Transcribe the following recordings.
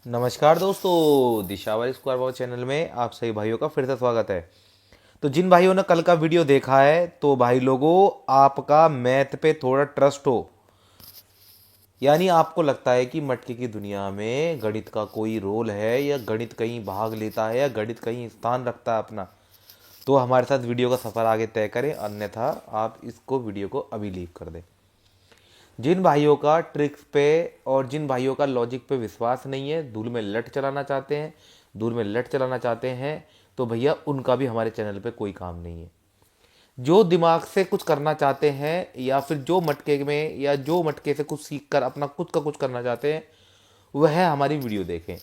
नमस्कार दोस्तों, Disawar square power channel में आप सभी भाइयों का फिर से स्वागत है। तो जिन भाइयों ने कल का वीडियो देखा है तो भाई लोगों, आपका मैथ पे थोड़ा ट्रस्ट हो, यानी आपको लगता है कि मटके की दुनिया में गणित का कोई रोल है या गणित कहीं भाग लेता है या गणित कहीं स्थान रखता है अपना, तो हमारे साथ वीडियो का सफ़र आगे तय करें, अन्यथा आप इसको वीडियो को अभी लीव कर दें। जिन भाइयों का ट्रिक्स पे और जिन भाइयों का लॉजिक पे विश्वास नहीं है, धूल में लट चलाना चाहते हैं, धूल में लट चलाना चाहते हैं, तो भैया उनका भी हमारे चैनल पे कोई काम नहीं है। जो दिमाग से कुछ करना चाहते हैं या फिर जो मटके में या जो मटके से कुछ सीख कर अपना खुद का कुछ करना चाहते हैं, वह हमारी वीडियो देखें।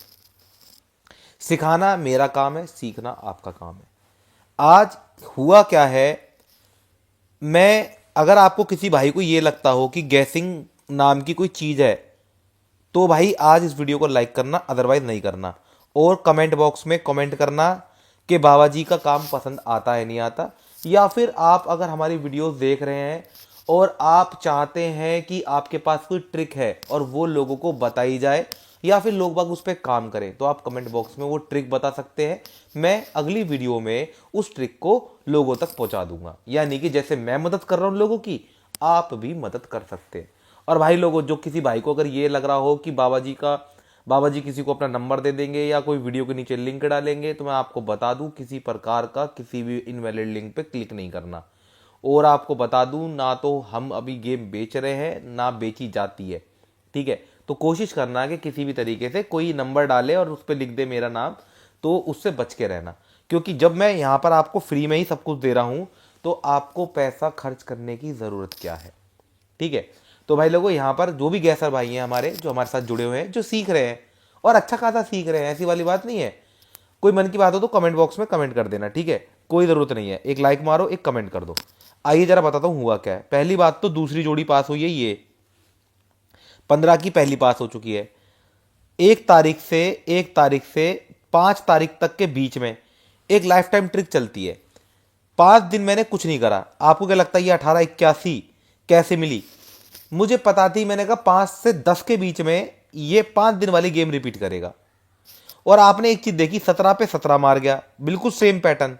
सिखाना मेरा काम है, सीखना आपका काम है। आज हुआ क्या है, मैं अगर आपको किसी भाई को ये लगता हो कि गैसिंग नाम की कोई चीज़ है, तो भाई आज इस वीडियो को लाइक करना, अदरवाइज नहीं करना। और कमेंट बॉक्स में कमेंट करना कि बाबा जी का काम पसंद आता है नहीं आता। या फिर आप अगर हमारी वीडियोस देख रहे हैं और आप चाहते हैं कि आपके पास कोई ट्रिक है और वो लोगों को बताई जाए या फिर लोग बाग उस पर काम करें, तो आप कमेंट बॉक्स में वो ट्रिक बता सकते हैं। मैं अगली वीडियो में उस ट्रिक को लोगों तक पहुंचा दूंगा, यानी कि जैसे मैं मदद कर रहा हूं लोगों की, आप भी मदद कर सकते हैं। और भाई लोगों, जो किसी भाई को अगर ये लग रहा हो कि बाबा जी किसी को अपना नंबर दे देंगे या कोई वीडियो के नीचे लिंक डालेंगे, तो मैं आपको बता दूं, किसी प्रकार का किसी भी इनवैलिड लिंक पे क्लिक नहीं करना। और आपको बता दूं, ना तो हम अभी गेम बेच रहे हैं ना बेची जाती है, ठीक है। तो कोशिश करना कि किसी भी तरीके से कोई नंबर डाले और उस पर लिख दे मेरा नाम, तो उससे बच के रहना। क्योंकि जब मैं यहाँ पर आपको फ्री में ही सब कुछ दे रहा हूँ, तो आपको पैसा खर्च करने की ज़रूरत क्या है, ठीक है। तो भाई लोगों, यहाँ पर जो भी गैसर भाई हैं हमारे, जो हमारे साथ जुड़े हुए हैं, जो सीख रहे हैं और अच्छा खासा सीख रहे हैं, ऐसी वाली बात नहीं है। कोई मन की बात हो तो कमेंट बॉक्स में कमेंट कर देना, ठीक है। कोई ज़रूरत नहीं है, एक लाइक मारो, एक कमेंट कर दो। आइए जरा बताता हूँ हुआ क्या है। पहली बात तो दूसरी जोड़ी पास हुई है, ये 15 की पहली पास हो चुकी है। 1 तारीख से 5 तारीख तक के बीच में एक लाइफ टाइम ट्रिक चलती है। 5 दिन मैंने कुछ नहीं करा। आपको क्या लगता है ये 1881 कैसे मिली? मुझे पता थी, मैंने कहा 5 से 10 के बीच में ये 5 दिन वाली गेम रिपीट करेगा। और आपने एक चीज देखी, 17 पे 17 मार गया, बिल्कुल सेम पैटर्न।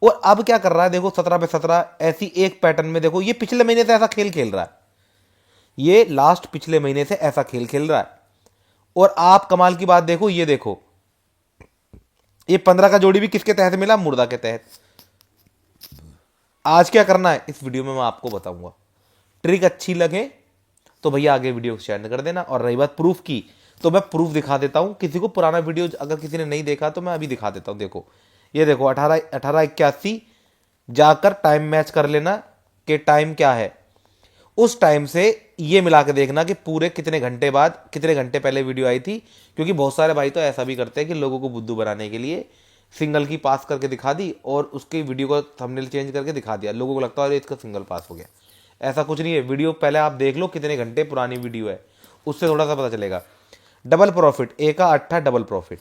और अब क्या कर रहा है देखो, 17 पे 17 ऐसी एक पैटर्न में देखो, ये पिछले महीने से ऐसा खेल खेल रहा है, ये लास्ट पिछले महीने से ऐसा खेल खेल रहा है। और आप कमाल की बात देखो, ये देखो, ये 15 का जोड़ी भी किसके तहत मिला? मुर्दा के तहत। आज क्या करना है इस वीडियो में मैं आपको बताऊंगा। ट्रिक अच्छी लगे तो भैया आगे वीडियो शेयर कर देना। और रही बात प्रूफ की, तो मैं प्रूफ दिखा देता हूं। किसी को पुराना वीडियो अगर किसी ने नहीं देखा तो मैं अभी दिखा देता हूं। देखो, ये देखो, 1881 जाकर टाइम मैच कर लेना कि टाइम क्या है। उस टाइम से ये मिला के देखना कि पूरे कितने घंटे बाद, कितने घंटे पहले वीडियो आई थी। क्योंकि बहुत सारे भाई तो ऐसा भी करते हैं कि लोगों को बुद्धू बनाने के लिए सिंगल की पास करके दिखा दी और उसकी वीडियो को थंबनेल चेंज करके दिखा दिया, लोगों को लगता है अरे इसका सिंगल पास हो गया। ऐसा कुछ नहीं है। वीडियो पहले आप देख लो कितने घंटे पुरानी वीडियो है, उससे थोड़ा सा पता चलेगा। डबल प्रॉफिट, ए का अट्ठा डबल प्रॉफिट,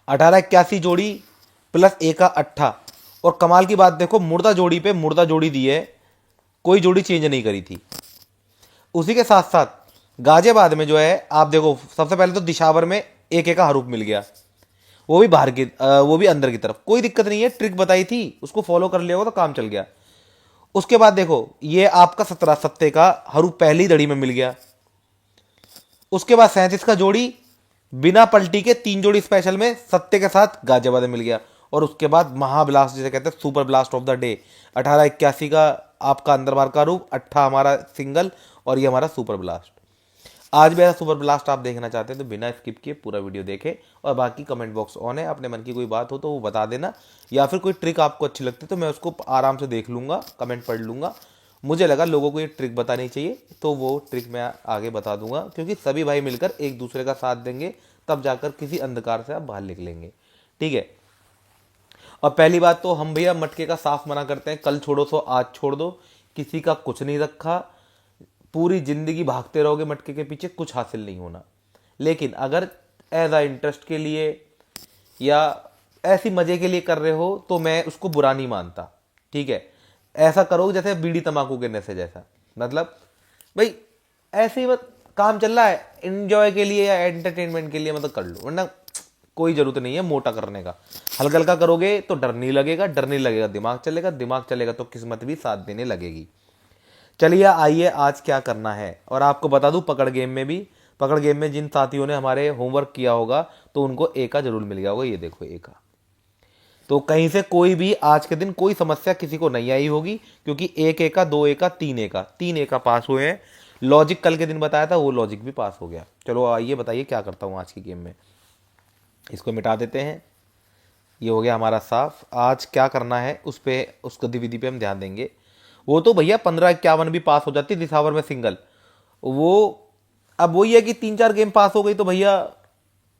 1881 जोड़ी प्लस ए का अट्ठा। और कमाल की बात देखो, मुर्दा जोड़ी पे मुर्दा जोड़ी दी है, कोई जोड़ी चेंज नहीं करी थी। उसी के साथ साथ गाजियाबाद में जो है, आप देखो, सबसे पहले तो दिशावर में एक एक का हरूफ मिल गया, वो भी बाहर की वो भी अंदर की तरफ। कोई दिक्कत नहीं है, ट्रिक बताई थी, उसको फॉलो कर लिया होगा तो काम चल गया। उसके बाद देखो, ये आपका 17 सत्ते का हरूफ पहली दड़ी में मिल गया। उसके बाद 37 का जोड़ी बिना पलटी के 3 जोड़ी स्पेशल में सत्ते के साथ गाजियाबाद में मिल गया। और उसके बाद महाब्लास्ट जिसे कहते हैं, super blast of the day, 1881 का आपका अंदर बार का रूप, अट्ठा हमारा सिंगल और ये हमारा सुपर ब्लास्ट। आज भी ऐसा सुपर ब्लास्ट आप देखना चाहते हैं तो बिना स्किप किए पूरा वीडियो देखें। और बाकी कमेंट बॉक्स ऑन है, अपने मन की कोई बात हो तो वो बता देना, या फिर कोई ट्रिक आपको अच्छी लगती है तो मैं उसको आराम से देख लूँगा, कमेंट पढ़ लूँगा। मुझे लगा लोगों को ये ट्रिक बतानी चाहिए तो वो ट्रिक मैं आगे बता दूंगा, क्योंकि सभी भाई मिलकर एक दूसरे का साथ देंगे, तब जाकर किसी अंधकार से आप बाहर निकलेंगे, ठीक है। और पहली बात तो हम भैया मटके का साफ मना करते हैं, कल छोड़ो सो आज छोड़ दो। किसी का कुछ नहीं रखा, पूरी जिंदगी भागते रहोगे मटके के पीछे, कुछ हासिल नहीं होना। लेकिन अगर एज अ इंटरेस्ट के लिए या ऐसी मजे के लिए कर रहे हो तो मैं उसको बुरा नहीं मानता, ठीक है। ऐसा करो जैसे बीड़ी तंबाकू गिरने से जैसा, मतलब भाई ऐसे ही मत काम चल रहा है एंजॉय के लिए या एंटरटेनमेंट के लिए मतलब कर लो, वरना कोई जरूरत नहीं है मोटा करने का। हल्का हल्का करोगे तो डर नहीं लगेगा, डर नहीं लगेगा दिमाग चलेगा, दिमाग चलेगा तो किस्मत भी साथ देने लगेगी। चलिए आइए आज क्या करना है, और आपको बता दूं पकड़ गेम में जिन साथियों ने हमारे होमवर्क किया होगा तो उनको ए का जरूर मिल गया होगा। ये देखो ए का, तो कहीं से कोई भी आज के दिन कोई समस्या किसी को नहीं आई होगी, क्योंकि एक ए का, दो ए का, तीन ए का पास हुए हैं। लॉजिक कल के दिन बताया था, वो लॉजिक भी पास हो गया। चलो आइए बताइए क्या करता हूँ आज की गेम में। इसको मिटा देते हैं, ये हो गया हमारा साफ। आज क्या करना है उस पे, उस गतिविधि पे हम ध्यान देंगे। वो तो भैया 15-51 भी पास हो जाती दिसावर में सिंगल, वो अब वही है कि 3-4 गेम पास हो गई तो भैया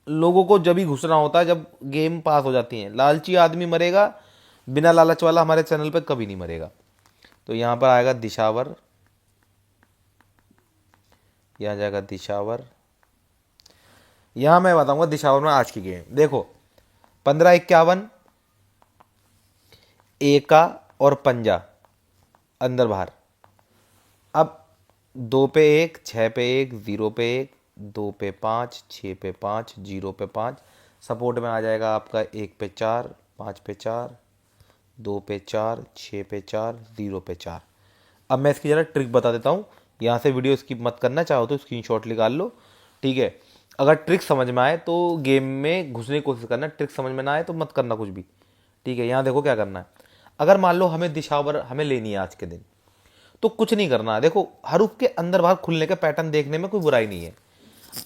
लोगों को जब ही घुसना होता है जब गेम पास हो जाती हैं। लालची आदमी मरेगा, बिना लालच वाला हमारे चैनल पे कभी नहीं मरेगा। तो यहाँ पर आएगा दिशावर, यहाँ जाएगा दिशावर। यहाँ मैं बताऊंगा दिशावर में आज की गेम देखो। 15-51 ए का और पंजा अंदर बाहर। अब 2 पे 1, 6 पे 1, 0 पे 1, 2 पे 5, 6 पे 5, 0 पे 5। सपोर्ट में आ जाएगा आपका 1 पे 4, 5 पे 4, 2 पे 4, 6 पे 4, 0 पे 4। अब मैं इसकी ज़रा ट्रिक बता देता हूँ। यहाँ से वीडियो स्किप मत करना, चाहो तो स्क्रीनशॉट निकाल लो, ठीक है। अगर ट्रिक समझ में आए तो गेम में घुसने की कोशिश करना, ट्रिक समझ में ना आए तो मत करना कुछ भी, ठीक है। यहाँ देखो क्या करना है। अगर मान लो हमें दिशावर हमें लेनी है आज के दिन, तो कुछ नहीं करना है। देखो हरूफ के अंदर बाहर खुलने का पैटर्न देखने में कोई बुराई नहीं है।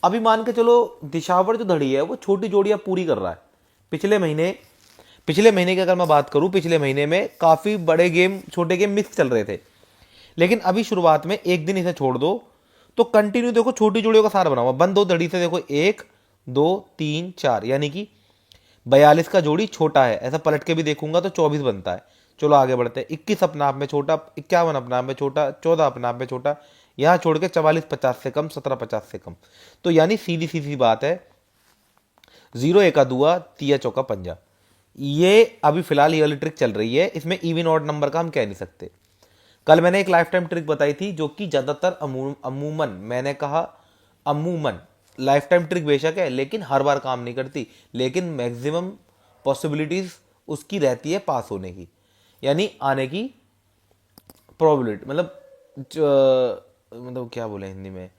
अभी मान के चलो दिशावर जो धड़ी है वो छोटी जोड़ियां पूरी कर रहा है। पिछले महीने की अगर मैं बात करूं, पिछले महीने में काफ़ी बड़े गेम छोटे गेम मिक्स चल रहे थे, लेकिन अभी शुरुआत में एक दिन इसे छोड़ दो तो कंटिन्यू देखो छोटी जोड़ियों का सार बना हुआ। बंद दो धड़ी से देखो 1 2 3 4, यानी कि 42 का जोड़ी छोटा है। ऐसा पलट के भी देखूंगा तो 24 बनता है। चलो आगे बढ़ते हैं। 21 अपने आप में छोटा, 51 अपने आप में छोटा, 14 अपने आप में छोटा, यहाँ छोड़ के 44-50 से कम, 17-50 से कम। तो यानी सीधी सीधी बात है, 0 एका दुआ, तिया चौका पंजा। ये अभी फिलहाल ये वाली ट्रिक चल रही है। इसमें इवन ऑड नंबर का हम कह नहीं सकते। कल मैंने एक लाइफ टाइम ट्रिक बताई थी जो कि ज़्यादातर अमूमन, मैंने कहा अमूमन लाइफ टाइम ट्रिक बेशक है लेकिन हर बार काम नहीं करती, लेकिन मैक्सिमम पॉसिबिलिटीज उसकी रहती है पास होने की, यानी आने की प्रोबेबिलिटी, मतलब क्या बोले हिंदी में,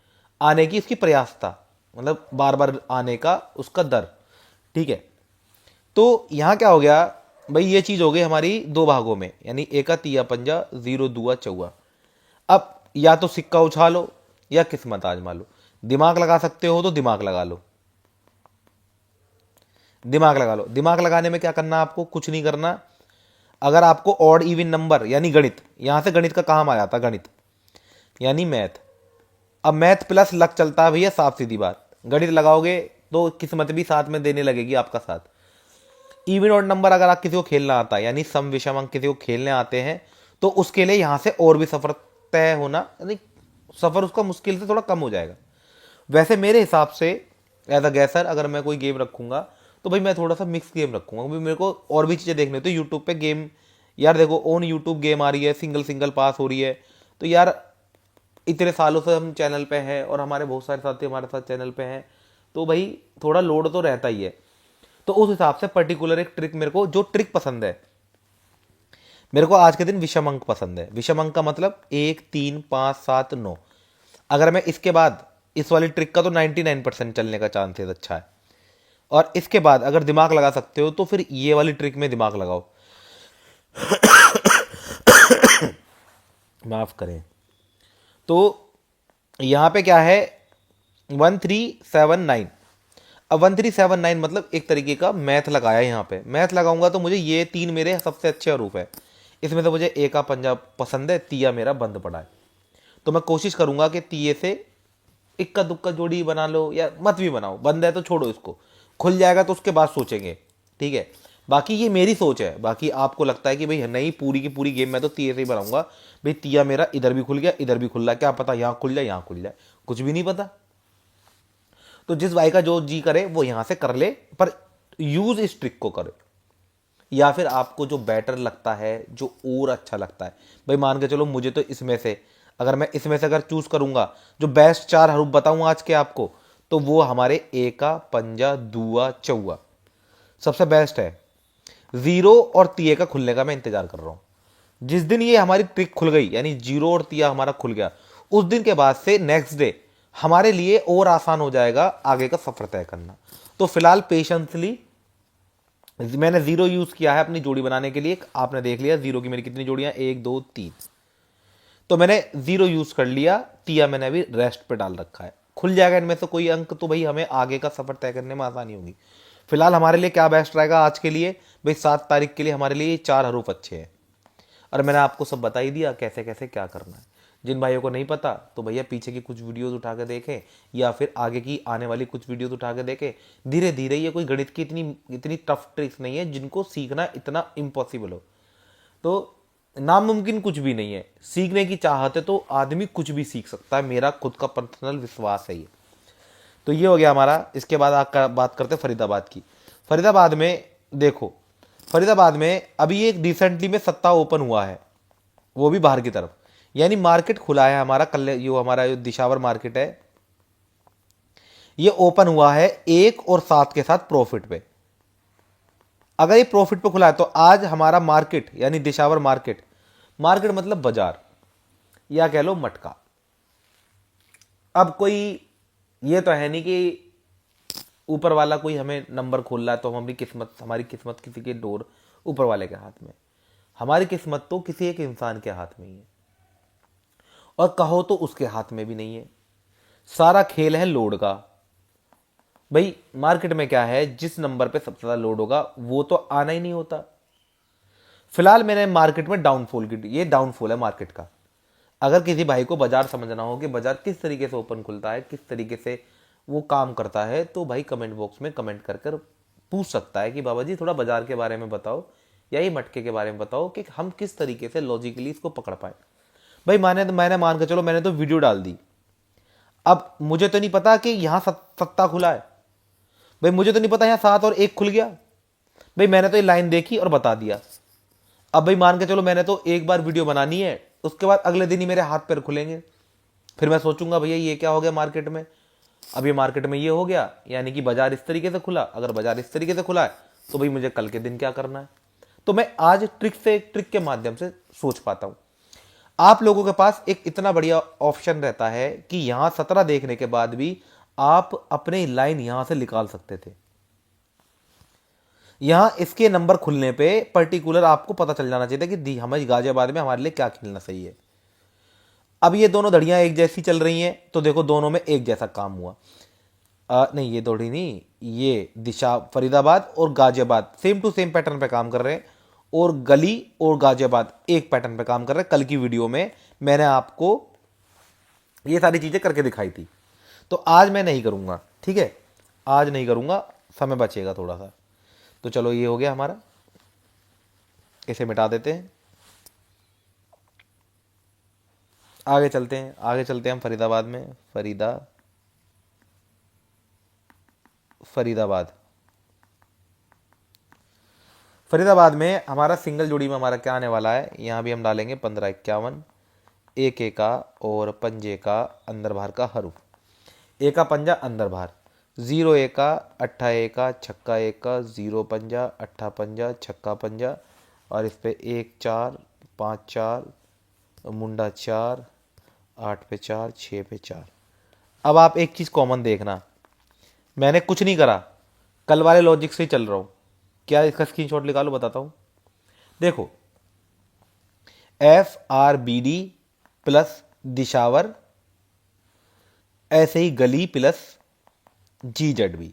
आने की उसकी प्रयासता, मतलब बार बार आने का उसका दर, ठीक है। तो यहाँ क्या हो गया भाई, ये चीज़ हो गई हमारी दो भागों में, यानी एका तिया पंजा, 0 दुआ चौवा। अब या तो सिक्का उछालो या किस्मत आजमा लो। दिमाग लगा सकते हो तो दिमाग लगा लो, दिमाग लगा लो। दिमाग लगाने में क्या करना, आपको कुछ नहीं करना। अगर आपको ऑड इवन नंबर यानी गणित, यहां से गणित का काम आ जाता, गणित यानी मैथ। अब मैथ प्लस लक चलता है भैया, साफ सीधी बात। गणित लगाओगे तो किस्मत भी साथ में देने लगेगी आपका साथ। इवन ऑड नंबर अगर आप किसी को खेलना आता है, यानी सम विषम अंक किसी को खेलने आते हैं, तो उसके लिए यहां से और भी सफर तय होना, यानी सफर उसका मुश्किल से थोड़ा कम हो जाएगा। वैसे मेरे हिसाब से एज अ गैसर अगर मैं कोई गेम रखूंगा तो भाई मैं थोड़ा सा मिक्स गेम रखूंगा, क्योंकि मेरे को और भी चीज़ें देखनी होती है यूट्यूब पे। गेम यार देखो ऑन यूट्यूब गेम आ रही है, सिंगल सिंगल पास हो रही है, तो यार इतने सालों से हम चैनल पे हैं और हमारे बहुत सारे साथी हमारे साथ चैनल पे हैं, तो भाई थोड़ा लोड तो रहता ही है। तो उस हिसाब से पर्टिकुलर एक ट्रिक, मेरे को जो ट्रिक पसंद है, मेरे को आज के दिन विषम अंक पसंद है। विषम अंक का मतलब 1 3 5 7 9। अगर मैं इसके बाद इस वाली ट्रिक का तो 99% चलने का चांसेस अच्छा है, और इसके बाद अगर दिमाग लगा सकते हो तो फिर ये वाली ट्रिक में दिमाग लगाओ। माफ करें। तो यहां पे क्या है, 1379। अब 1379 मतलब एक तरीके का मैथ लगाया। यहाँ पे मैथ लगाऊंगा तो मुझे ये 3 मेरे सबसे अच्छे हरूफ है। इसमें तो मुझे ए का पंजा पसंद है, तिया मेरा बंद पड़ा है, तो मैं कोशिश करूंगा कि तिये से इक्का दुक्का जोड़ी बना लो, या मत भी बनाओ, बंद है तो छोड़ो इसको, खुल जाएगा तो उसके बाद सोचेंगे, ठीक है। बाकी ये मेरी सोच है, बाकी आपको लगता है कि भाई नहीं पूरी की पूरी गेम मैं तो तिये से ही बनाऊंगा, भाई तिया मेरा इधर भी खुल गया इधर भी खुल रहा है, क्या पता यहाँ खुल जाए यहाँ खुल जाए, कुछ भी नहीं पता। तो जिस भाई का जो जी करे वो यहां से कर ले, पर यूज इस ट्रिक को करे। या फिर आपको जो बेटर लगता है, जो और अच्छा लगता है, भाई मान के चलो मुझे तो इसमें से अगर मैं इसमें से अगर चूज करूंगा जो बेस्ट 4 हरूफ बताऊं आज के आपको, तो वो हमारे ए का पंजा दुआ चौआ सबसे बेस्ट है। जीरो और तिये का खुलने का मैं इंतजार कर रहा हूं। जिस दिन ये हमारी ट्रिक खुल गई, यानी जीरो और तिया हमारा खुल गया, उस दिन के बाद से नेक्स्ट डे हमारे लिए और आसान हो जाएगा आगे का सफर तय करना। तो फिलहाल पेशेंसली मैंने जीरो यूज किया है अपनी जोड़ी बनाने के लिए। आपने देख लिया जीरो की मेरी कितनी जोड़ियां, 1 2 3। तो मैंने जीरो यूज कर लिया, तिया मैंने अभी रेस्ट पे डाल रखा है। खुल जाएगा इनमें से कोई अंक तो भाई हमें आगे का सफर तय करने में आसानी होगी। फिलहाल हमारे लिए क्या बेस्ट रहेगा आज के लिए भाई, 7 तारीख के लिए हमारे लिए 4 हरूफ अच्छे हैं। और मैंने आपको सब बता ही दिया कैसे कैसे क्या करना है। जिन भाइयों को नहीं पता तो भैया पीछे की कुछ वीडियोस उठा के देखें, या फिर आगे की आने वाली कुछ वीडियोस उठा के देखें। धीरे धीरे, ये कोई गणित की इतनी टफ ट्रिक्स नहीं है जिनको सीखना इतना इम्पॉसिबल हो। तो नामुमकिन कुछ भी नहीं है, सीखने की चाहत है तो आदमी कुछ भी सीख सकता है, मेरा खुद का पर्सनल विश्वास है ये। तो ये हो गया हमारा। इसके बाद आप बात करते हैं फरीदाबाद की। फरीदाबाद में देखो, फरीदाबाद में अभी एक रिसेंटली में सत्ता ओपन हुआ है, वो भी बाहर की तरफ, यानी मार्केट खुला है हमारा। कल जो हमारा जो दिशावर मार्केट है ये ओपन हुआ है 1 और 7 के साथ प्रॉफिट पे। अगर ये प्रॉफिट पे खुला है तो आज हमारा मार्केट यानी दिशावर मार्केट, मार्केट मतलब बाजार या कह लो मटका। अब कोई ये तो है नहीं कि ऊपर वाला कोई हमें नंबर खोल रहा है तो हम अपनी किस्मत, हमारी किस्मत किसी के डोर ऊपर वाले के हाथ में। हमारी किस्मत तो किसी एक इंसान के हाथ में ही है, और कहो तो उसके हाथ में भी नहीं है। सारा खेल है लोड का। भाई मार्केट में क्या है, जिस नंबर पे सबसे ज्यादा लोड होगा वो तो आना ही नहीं होता। फिलहाल मैंने मार्केट में डाउनफॉल की, ये डाउनफॉल है मार्केट का। अगर किसी भाई को बाजार समझना हो कि बाजार किस तरीके से ओपन खुलता है, किस तरीके से वो काम करता है, तो भाई कमेंट बॉक्स में कमेंट कर कर पूछ सकता है कि बाबा जी थोड़ा बाजार के बारे में बताओ या ये मटके के बारे में बताओ कि हम किस तरीके से लॉजिकली इसको पकड़ पाए। भाई मैंने मान के चलो, मैंने तो वीडियो डाल दी। अब मुझे तो नहीं पता कि यहां सत्ता खुला है, भाई मुझे तो नहीं पता यहां 7 और 1 खुल गया। भाई मैंने तो ये लाइन देखी और बता दिया। अब भाई मान के चलो मैंने तो एक बार वीडियो बनानी है, उसके बाद अगले दिन ही मेरे हाथ पैर खुलेंगे। फिर मैं सोचूंगा भैया ये क्या हो गया मार्केट में, अब ये मार्केट में ये हो गया, यानी कि बाजार इस तरीके से खुला। अगर बाजार इस तरीके से खुला है तो भाई मुझे कल के दिन क्या करना है। तो मैं आज ट्रिक के माध्यम से सोच पाता हूं। आप लोगों के पास एक इतना बढ़िया ऑप्शन रहता है कि यहां 17 देखने के बाद भी आप अपने लाइन यहां से निकाल सकते थे। यहां इसके नंबर खुलने पे पर्टिकुलर आपको पता चल जाना चाहिए था कि हमारी गाजियाबाद में हमारे लिए क्या खेलना सही है। अब ये दोनों धड़ियां एक जैसी चल रही हैं तो देखो दोनों में एक जैसा काम हुआ। नहीं ये दौड़ी नहीं, ये दिशा फरीदाबाद और Ghaziabad same to same pattern पे काम कर रहे हैं, और गली और गाजियाबाद एक पैटर्न पे काम कर रहे हैं। कल की वीडियो में मैंने आपको ये सारी चीजें करके दिखाई थी, तो आज मैं नहीं करूंगा, ठीक है, आज नहीं करूंगा, समय बचेगा थोड़ा सा। तो चलो ये हो गया हमारा, इसे मिटा देते हैं, आगे चलते हैं। आगे चलते हैं हम फरीदाबाद में। फरीदाबाद में हमारा सिंगल जोड़ी में हमारा क्या आने वाला है, यहां भी हम डालेंगे 1551, एक का और पंजे का अंदर बाहर का हरूफ। ए का पंजा अंदर बाहर, 0 1 का, 8 1 का, छक्का 1 का, 0 पंजा, 8 पंजा, छक्का पंजा, और इस पे 1 4 5 4 मुंडा 4 8 पे 4 6 पे 4। अब आप एक चीज कॉमन देखना, मैंने कुछ नहीं करा, कल वाले लॉजिक से ही चल रहा हूं। क्या, इसका स्क्रीनशॉट निकालो बताता हूं। देखो FRBD प्लस दिशावर, ऐसे ही गली प्लस GZB,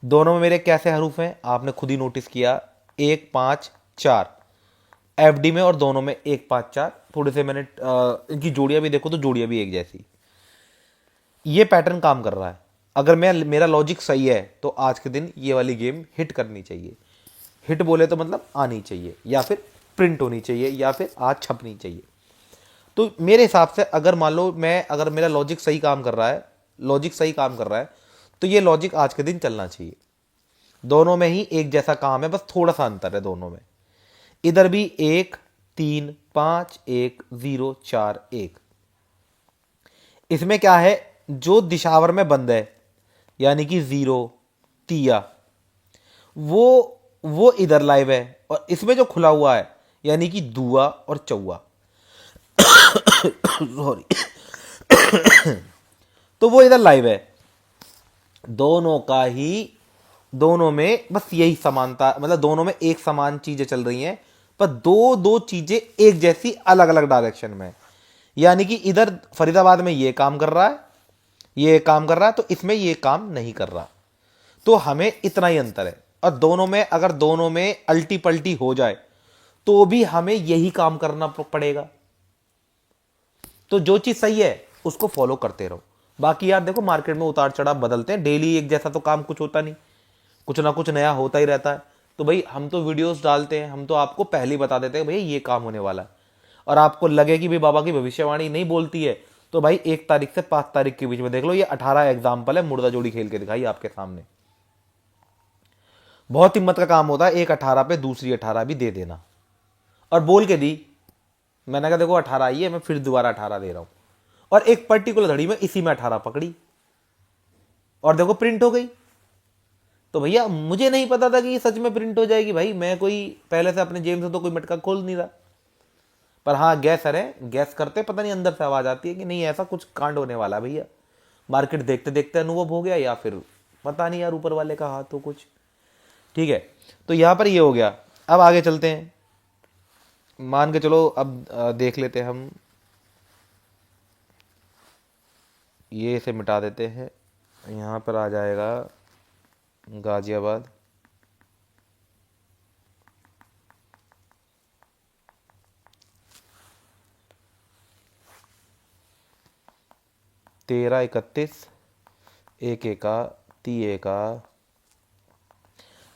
दोनों में मेरे कैसे हरूफ हैं आपने खुद ही नोटिस किया, 1 5 4 FD में, और दोनों में 1 5 4। थोड़े से मैंने इनकी जोड़ियां भी देखो तो जोड़ियां भी एक जैसी। ये पैटर्न काम कर रहा है। अगर मेरा लॉजिक सही है तो आज के दिन ये वाली गेम हिट करनी चाहिए। हिट बोले तो मतलब आनी चाहिए, या फिर प्रिंट होनी चाहिए, या फिर आज छपनी चाहिए। तो मेरे हिसाब से अगर मान लो अगर मेरा लॉजिक सही काम कर रहा है, तो ये लॉजिक आज के दिन चलना चाहिए। दोनों में ही एक जैसा काम है, बस थोड़ा सा अंतर है दोनों में। इधर भी 1 35104 1। इसमें क्या है, जो दिशावर में बंद है यानी कि 0 तिया, वो इधर लाइव है, और इसमें जो खुला हुआ है यानी कि दुआ और चौवा सॉरी तो वो इधर लाइव है। दोनों का ही, दोनों में बस यही समानता, मतलब दोनों में एक समान चीजें चल रही हैं, पर दो दो चीजें एक जैसी अलग अलग डायरेक्शन में। यानी कि इधर फरीदाबाद में ये काम कर रहा है, ये काम कर रहा है, तो इसमें ये काम नहीं कर रहा। तो हमें इतना ही अंतर है, और दोनों में अगर दोनों में अल्टी पल्टी हो जाए तो भी हमें यही काम करना पड़ेगा। तो जो चीज सही है उसको फॉलो करते रहो। बाकी यार देखो, मार्केट में उतार चढ़ाव बदलते हैं, डेली एक जैसा तो काम कुछ होता नहीं, कुछ ना कुछ नया होता ही रहता है। तो भाई हम तो वीडियोस डालते हैं, हम तो आपको पहले ही बता देते हैं भाई ये काम होने वाला है। और आपको लगे कि भाई बाबा की भविष्यवाणी नहीं बोलती है, तो भाई 1 तारीख से 5 तारीख के बीच में देख लो, ये 18 एग्जाम्पल है, मुर्दा जोड़ी खेल के दिखाई आपके सामने। बहुत हिम्मत का काम होता है, एक 18 पे दूसरी 18 भी दे देना, और बोल के दी। मैंने कहा देखो 18 आई है, मैं फिर दोबारा 18 दे रहा हूं, और एक पर्टिकुलर घड़ी में इसी में 18 पकड़ी, और देखो प्रिंट हो गई। तो भैया मुझे नहीं पता था कि ये सच में प्रिंट हो जाएगी, भाई मैं कोई पहले से अपने जेब से तो कोई मटका खोल नहीं रहा। पर हाँ गैसर है, गैस करते पता नहीं अंदर से आवाज आती है कि नहीं ऐसा कुछ कांड होने वाला है भैया। मार्केट देखते देखते अनुभव हो गया, या फिर पता नहीं यार ऊपर वाले का हाथ हो कुछ। ठीक है, तो यहां पर ये हो गया। अब आगे चलते हैं, मान के चलो अब देख लेते हैं हम, ये इसे मिटा देते हैं। यहां पर आ जाएगा गाजियाबाद, तेरह 31 एक एका ती एका,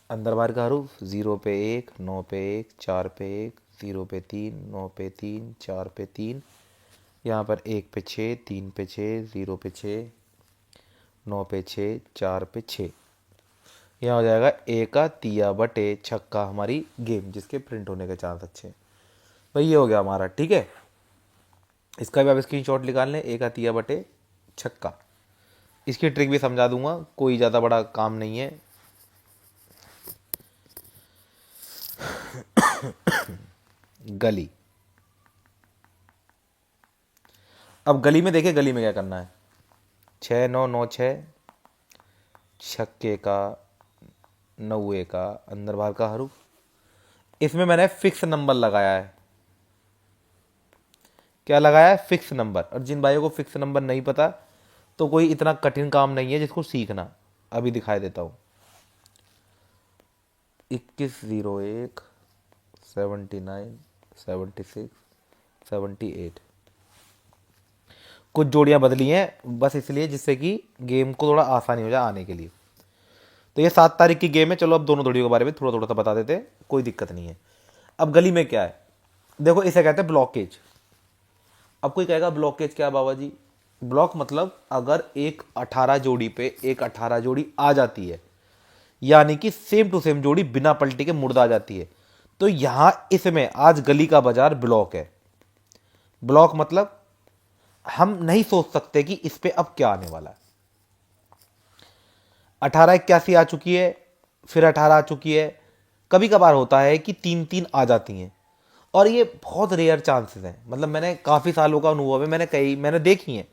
अंदर बाहर का हरूफ 0 पे 1 9 पे 1 4 पे 1 0 पे 3 9 पे 3 4 पे 3, यहाँ पर 1 पे 6 3 पे 6 0 पे 6 9 पे 6 4 पे 6। यहाँ हो जाएगा ए का तिया बटे छक्का, हमारी गेम जिसके प्रिंट होने के चांस अच्छे। भाई ये हो गया हमारा, ठीक है। इसका भी आप स्क्रीनशॉट निकाल लें, ए का तिया बटे छक्का। इसकी ट्रिक भी समझा दूंगा, कोई ज़्यादा बड़ा काम नहीं है। गली, अब गली में देखिए, गली में क्या करना है, 6 9 9 6 छक्के का नौवे का, अंदर बाहर का हरूफ। इसमें मैंने फिक्स नंबर लगाया है। क्या लगाया है? Fix number. और जिन भाइयों को फिक्स नंबर नहीं पता, तो कोई इतना कठिन काम नहीं है जिसको सीखना, अभी दिखाई देता हूं। 2101 79 76 78, कुछ जोड़ियां बदली हैं बस इसलिए, जिससे कि गेम को थोड़ा आसानी हो जाए आने के लिए। तो ये 7 तारीख की गेम है। चलो अब दोनों जोड़ियों के बारे में थोड़ा थोड़ा सा बता देते हैं, कोई दिक्कत नहीं है। अब गली में क्या है, देखो इसे कहते हैं ब्लॉकेज। अब कोई कहेगा ब्लॉकेज क्या बाबा जी? ब्लॉक मतलब अगर एक 18 जोड़ी पे एक 18 जोड़ी आ जाती है, यानी कि सेम टू सेम जोड़ी बिना पलटी के मुर्दा आ जाती है, तो यहां इसमें आज गली का बाजार ब्लॉक है। ब्लॉक मतलब हम नहीं सोच सकते कि इस पे अब क्या आने वाला है। 1881 आ चुकी है, फिर 18 आ चुकी है। कभी कभार होता है कि 3 3 आ जाती हैं, और ये बहुत रेयर चांसेस हैं। मतलब मैंने काफ़ी सालों का अनुभव है, मैंने देखी हैं।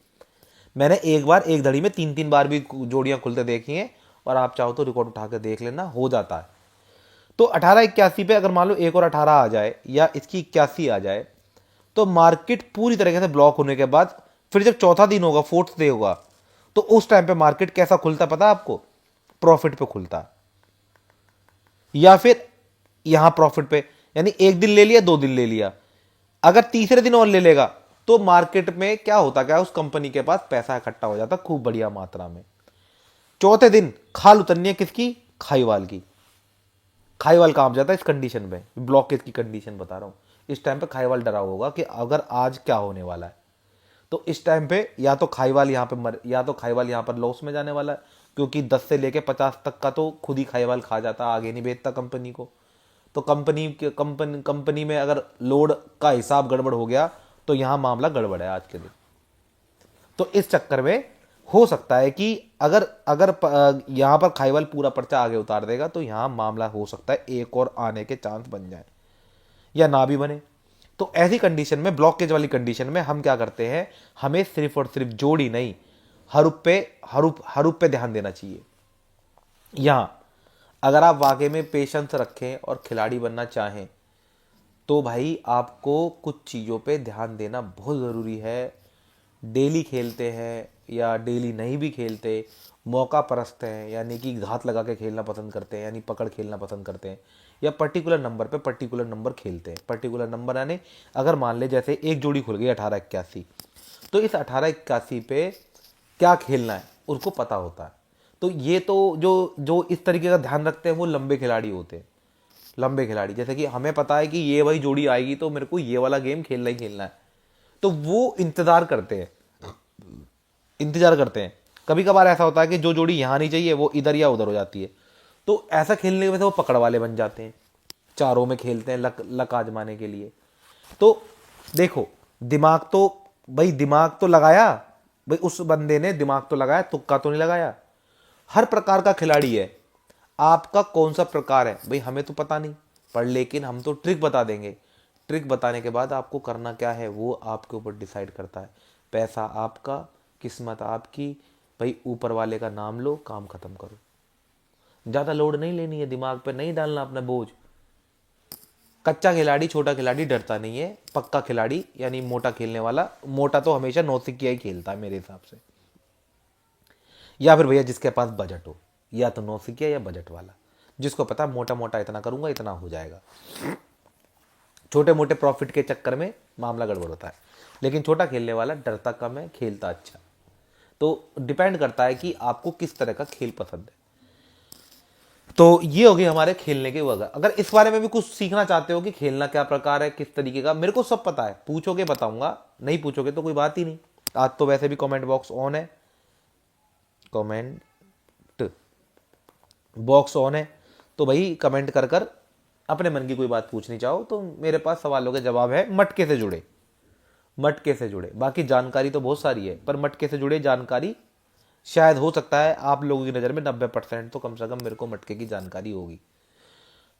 मैंने एक बार एक घड़ी में 3 3 बार भी जोड़ियां खुलते देखी हैं, और आप चाहो तो रिकॉर्ड उठा कर देख लेना, हो जाता है। तो 1881 पे अगर मान लो एक और 18 आ जाए, या इसकी 81 आ जाए, तो मार्केट पूरी तरीके से ब्लॉक होने के बाद फिर जब चौथा दिन होगा, फोर्थ डे होगा, तो उस टाइम पे मार्केट कैसा खुलता पता है आपको? प्रॉफिट पे खुलता है, या फिर यहां प्रॉफिट पे, यानी एक दिन ले लिया, 2 दिन ले लिया। अगर तीसरे दिन और ले लेगा तो मार्केट में क्या होता, क्या उस कंपनी के पास पैसा इकट्ठा हो जाता खूब बढ़िया मात्रा में। चौथे दिन खाल उतरनी है किसकी? खाईवाल की। खाईवाल कहां जाता है इस कंडीशन में, ब्लॉकेज की कंडीशन बता रहा हूं। इस टाइम पे खाईवाल डरा होगा कि अगर आज क्या होने वाला है, तो इस टाइम पे या तो खाईवाल यहां पे या तो खाईवाल यहां पर लॉस में जाने वाला है, क्योंकि 10 से लेके 50 तक का तो खुद ही खाईवाल खा जाता, आगे नहीं बेचता कंपनी को। तो कंपनी में अगर लोड का हिसाब गड़बड़ हो गया तो यहाँ मामला गड़बड़ है आज के दिन। तो इस चक्कर में हो सकता है कि अगर अगर यहाँ पर खाईवाल पूरा पर्चा आगे उतार देगा तो यहाँ मामला हो सकता है एक और आने के चांस बन जाए या ना भी बने। तो ऐसी कंडीशन में, ब्लॉकेज वाली कंडीशन में हम क्या करते हैं, हमें सिर्फ और सिर्फ जोड़ी नहीं, हरूप पे ध्यान देना चाहिए। यहां अगर आप वाकई में पेशेंस रखें और खिलाड़ी बनना चाहें तो भाई आपको कुछ चीज़ों पे ध्यान देना बहुत ज़रूरी है। डेली खेलते हैं या डेली नहीं भी खेलते, मौका परस्त हैं यानी कि घात लगा के खेलना पसंद करते हैं, यानी पकड़ खेलना पसंद करते हैं, या पर्टिकुलर नंबर पे पर्टिकुलर नंबर खेलते हैं। पर्टिकुलर नंबर यानी अगर मान ले जैसे एक जोड़ी खुल गई 1881, तो इस 1881 पे क्या खेलना है उसको पता होता है। तो ये तो जो जो इस तरीके का ध्यान रखते हैं वो लंबे खिलाड़ी होते हैं। लंबे खिलाड़ी जैसे कि हमें पता है कि ये भाई जोड़ी आएगी तो मेरे को ये वाला गेम खेलना ही खेलना है, तो वो इंतजार करते हैं, इंतजार करते हैं। कभी कभार ऐसा होता है कि जो जोड़ी यहाँ नहीं चाहिए वो इधर या उधर हो जाती है, तो ऐसा खेलने की वजह से वो पकड़ वाले बन जाते हैं, चारों में खेलते हैं लक आजमाने के लिए। तो देखो, दिमाग तो लगाया भाई, उस बंदे ने दिमाग तो लगाया, तुक्का तो नहीं लगाया। हर प्रकार का खिलाड़ी है, आपका कौन सा प्रकार है भाई हमें तो पता नहीं, पर लेकिन हम तो ट्रिक बता देंगे। ट्रिक बताने के बाद आपको करना क्या है वो आपके ऊपर डिसाइड करता है। पैसा आपका, किस्मत आपकी, भाई ऊपर वाले का नाम लो, काम खत्म करो। ज़्यादा लोड नहीं लेनी है, दिमाग पे नहीं डालना अपना बोझ। कच्चा खिलाड़ी, छोटा खिलाड़ी डरता नहीं है, पक्का खिलाड़ी यानी मोटा खेलने वाला, मोटा तो हमेशा नौसिखिया ही खेलता है मेरे हिसाब से, या फिर भैया जिसके पास बजट हो, या तो नौसिखिया या बजट वाला, जिसको पता मोटा मोटा इतना करूंगा इतना हो जाएगा। छोटे मोटे प्रॉफिट के चक्कर में मामला गड़बड़ होता है, लेकिन छोटा खेलने वाला डरता कम है, खेलता अच्छा। तो डिपेंड करता है कि आपको किस तरह का खेल पसंद है। तो ये हो गई हमारे खेलने के वजह। अगर इस बारे में भी कुछ सीखना चाहते हो कि खेलना क्या प्रकार है, किस तरीके का, मेरे को सब पता है, पूछोगे बताऊंगा, नहीं पूछोगे तो कोई बात ही नहीं। आज तो वैसे भी कमेंट बॉक्स ऑन है, कमेंट बॉक्स ऑन है, तो भाई कमेंट कर कर अपने मन की कोई बात पूछनी चाहो तो मेरे पास सवालों के जवाब है। मटके से जुड़े, मटके से जुड़े, बाकी जानकारी तो बहुत सारी है, पर मटके से जुड़े जानकारी शायद हो सकता है आप लोगों की नज़र में 90% तो कम से कम मेरे को मटके की जानकारी होगी,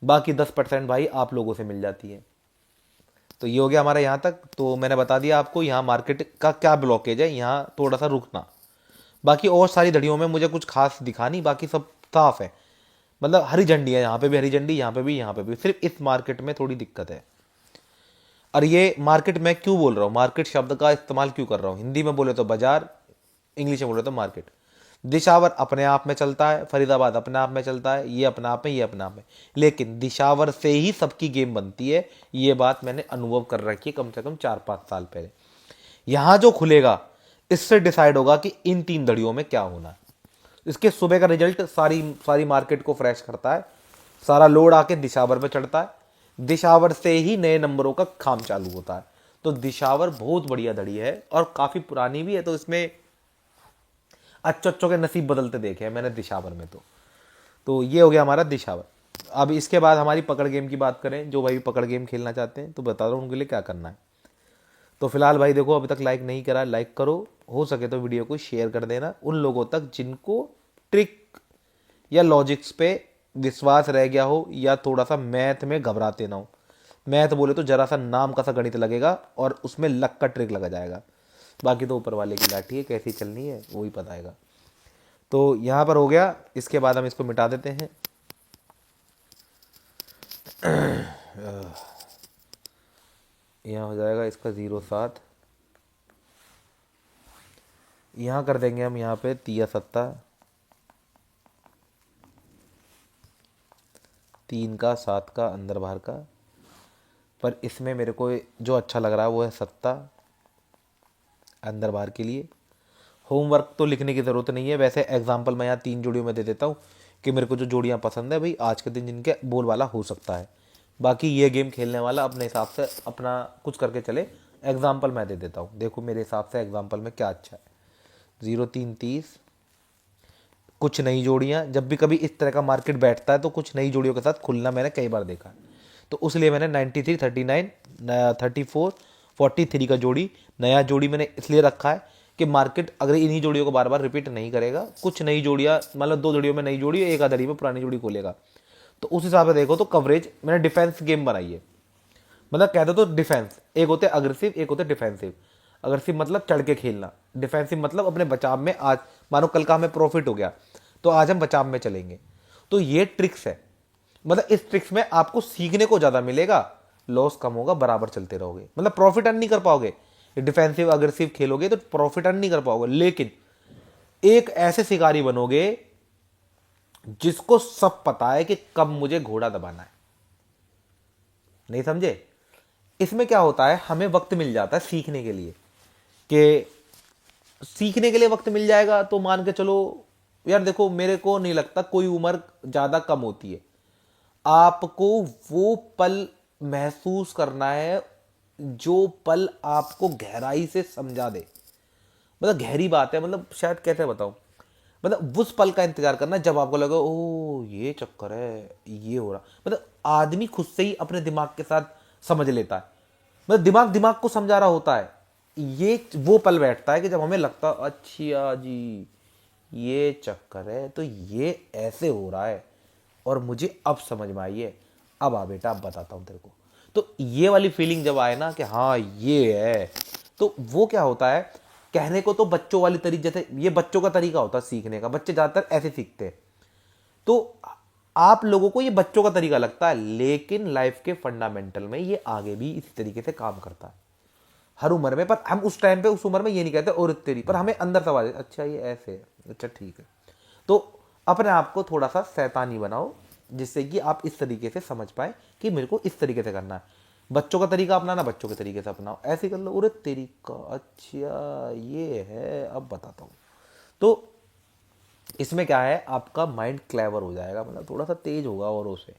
बाकी 10% भाई आप लोगों से मिल जाती है। तो ये हो गया हमारा यहाँ तक। तो मैंने बता दिया आपको यहाँ मार्केट का क्या ब्लॉकेज है, यहाँ थोड़ा सा रुकना। बाकी और सारी धड़ियों में मुझे कुछ खास दिखा नहीं, बाकी सब साफ है, मतलब हरी झंडी है, यहाँ पे भी हरी झंडी, यहाँ पे भी, यहाँ पे भी। सिर्फ इस मार्केट में थोड़ी दिक्कत है। और ये मार्केट मैं क्यों बोल रहा हूँ, मार्केट शब्द का इस्तेमाल क्यों कर रहा हूँ, हिंदी में बोले तो बाजार, इंग्लिश में बोले तो मार्केट। दिशावर अपने आप में चलता है, फरीदाबाद अपने आप में चलता है, ये अपने आप में, ये अपने आप में, लेकिन दिशावर से ही सबकी गेम बनती है। ये बात मैंने अनुभव कर रखी है कम से कम 4-5 साल पहले। यहाँ जो खुलेगा इससे डिसाइड होगा कि इन 3 धड़ियों में क्या होना है। इसके सुबह का रिजल्ट सारी सारी मार्केट को फ्रेश करता है, सारा लोड आके दिशावर पे चढ़ता है, दिशावर से ही नए नंबरों का काम चालू होता है। तो दिशावर बहुत बढ़िया धड़ी है और काफ़ी पुरानी भी है, तो इसमें अच्छों के नसीब बदलते देखे हैं मैंने दिशावर में। तो ये हो गया हमारा दिशावर। अब इसके बाद हमारी पकड़ गेम की बात करें, जो भाई पकड़ गेम खेलना चाहते हैं तो बता दो उनके लिए क्या करना है। तो फिलहाल भाई देखो, अभी तक लाइक नहीं करा, लाइक करो, हो सके तो वीडियो को शेयर कर देना उन लोगों तक जिनको ट्रिक या लॉजिक्स पे विश्वास रह गया हो, या थोड़ा सा मैथ में घबराते ना हो। मैथ बोले तो जरा सा नाम का सा गणित लगेगा और उसमें लक का ट्रिक लगा जाएगा, बाकी तो ऊपर वाले की लाठी है, कैसी चलनी है वो ही बताएगा। तो यहाँ पर हो गया, इसके बाद हम इसको मिटा देते हैं। यहाँ हो जाएगा इसका 0-7, यहाँ कर देंगे हम यहाँ पे 3-7, 3 का 7 का अंदर बाहर का, पर इसमें मेरे को जो अच्छा लग रहा है वो है 7 अंदर बाहर के लिए। होमवर्क तो लिखने की ज़रूरत नहीं है, वैसे एग्जाम्पल मैं यहाँ 3 जोड़ियों में दे देता हूँ कि मेरे को जो जोड़ियाँ पसंद है भाई आज के दिन जिनके बोल वाला हो सकता है, बाकी ये गेम खेलने वाला अपने हिसाब से अपना कुछ करके चले। एग्जाम्पल मैं दे देता हूँ, देखो मेरे हिसाब से एग्जाम्पल में क्या अच्छा है। 0-3 30, कुछ नई जोड़ियाँ, जब भी कभी इस तरह का मार्केट बैठता है तो कुछ नई जोड़ियों के साथ खुलना मैंने कई बार देखा है। तो उस लिए मैंने 93, 39, 34, 43 का जोड़ी, नया जोड़ी मैंने इसलिए रखा है कि मार्केट अगर इन्हीं जोड़ियों को बार बार रिपीट नहीं करेगा, कुछ नई जोड़ियाँ, मतलब 2 जोड़ियों में नई जोड़ी, एक आधा में पुरानी जोड़ी खोलेगा। तो उस हिसाब से देखो तो कवरेज मैंने डिफेंस गेम बनाई है। मतलब कहते तो डिफेंस, एक होते अग्रेसिव, एक होते डिफेंसिव। अग्रेसिव मतलब चढ़ के खेलना, डिफेंसिव मतलब अपने बचाव में। आज मानो कल का हमें प्रॉफिट हो गया तो आज हम बचाव में चलेंगे। तो ये ट्रिक्स है, मतलब इस ट्रिक्स में आपको सीखने को ज्यादा मिलेगा, लॉस कम होगा, बराबर चलते रहोगे, मतलब प्रॉफिट अर्न नहीं कर पाओगे। डिफेंसिव अग्रेसिव खेलोगे तो प्रॉफिट अर्न नहीं कर पाओगे, लेकिन एक ऐसे शिकारी बनोगे जिसको सब पता है कि कब मुझे घोड़ा दबाना है। नहीं समझे? इसमें क्या होता है, हमें वक्त मिल जाता है सीखने के लिए, कि सीखने के लिए वक्त मिल जाएगा तो मान के चलो यार, देखो मेरे को नहीं लगता कोई उम्र ज्यादा कम होती है। आपको वो पल महसूस करना है जो पल आपको गहराई से समझा दे। मतलब गहरी बात है, मतलब शायद कैसे बताऊं, मतलब उस पल का इंतजार करना जब आपको लगे ओ ये चक्कर है, ये हो रहा। मतलब आदमी खुद से ही अपने दिमाग के साथ समझ लेता है, मतलब दिमाग दिमाग को समझा रहा होता है। ये वो पल बैठता है कि जब हमें लगता है अच्छा जी ये चक्कर है, तो ये ऐसे हो रहा है और मुझे अब समझ में आई है। अब आ बेटा, अब बताता हूं तेरे को। तो ये वाली फीलिंग जब आए ना कि हाँ ये है, तो वो क्या होता है, कहने को तो बच्चों वाली तरीके, जैसे ये बच्चों का तरीका होता है सीखने का, बच्चे ज्यादातर ऐसे सीखते हैं। तो आप लोगों को ये बच्चों का तरीका लगता है, लेकिन लाइफ के फंडामेंटल में ये आगे भी इसी तरीके से काम करता है, हर उम्र में। पर हम उस टाइम पे उस उम्र में ये नहीं कहते और तेरी, पर हमें अंदर सवाल है, अच्छा ये ऐसे है, अच्छा ठीक है। तो अपने आप को थोड़ा सा शैतानी बनाओ, जिससे कि आप इस तरीके से समझ पाए कि मेरे को इस तरीके से करना है। बच्चों का तरीका अपनाना, बच्चों के तरीके से अपनाओ, ऐसे कर लो। अरे तेरी का, अच्छा ये है, अब बताता हूँ। तो इसमें क्या है, आपका माइंड क्लेवर हो जाएगा, मतलब थोड़ा सा तेज होगा औरों से।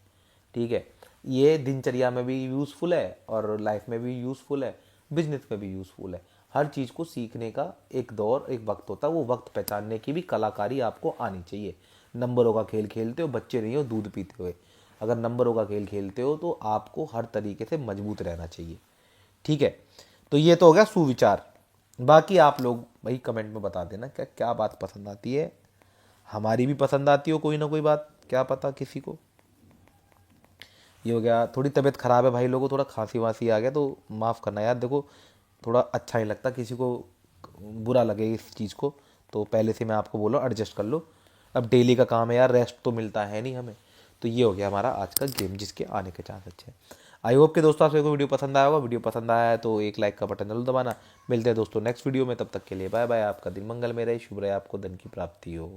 ठीक है, ये दिनचर्या में भी यूज़फुल है और लाइफ में भी यूज़फुल है, बिजनेस में भी यूज़फुल है। हर चीज़ को सीखने का एक दौर, एक वक्त होता है, वो वक्त पहचानने की भी कलाकारी आपको आनी चाहिए। नंबरों का खेल खेलते हो, बच्चे नहीं हो दूध पीते हुए। अगर नंबरों का खेल खेलते हो तो आपको हर तरीके से मजबूत रहना चाहिए। ठीक है, तो ये तो हो गया सुविचार। बाकी आप लोग भाई कमेंट में बता देना क्या क्या बात पसंद आती है। हमारी भी पसंद आती हो कोई ना कोई बात, क्या पता किसी को। ये हो गया, थोड़ी तबीयत ख़राब है भाई लोगों, थोड़ा खांसी वासी आ गया तो माफ़ करना यार। देखो थोड़ा अच्छा नहीं लगता किसी को, बुरा लगे इस चीज़ को, तो पहले से मैं आपको बोला एडजस्ट कर लो। अब डेली का काम है यार, रेस्ट तो मिलता है नहीं हमें। तो ये हो गया हमारा आज का गेम, जिसके आने के चांस अच्छे हैं। आई होप कि दोस्तों आपको वीडियो पसंद आया होगा। वीडियो पसंद आया है तो एक लाइक का बटन जरूर दबाना। मिलते हैं दोस्तों नेक्स्ट वीडियो में, तब तक के लिए बाय बाय। आपका दिन मंगल में रहे, शुभ रहे, आपको धन की प्राप्ति हो।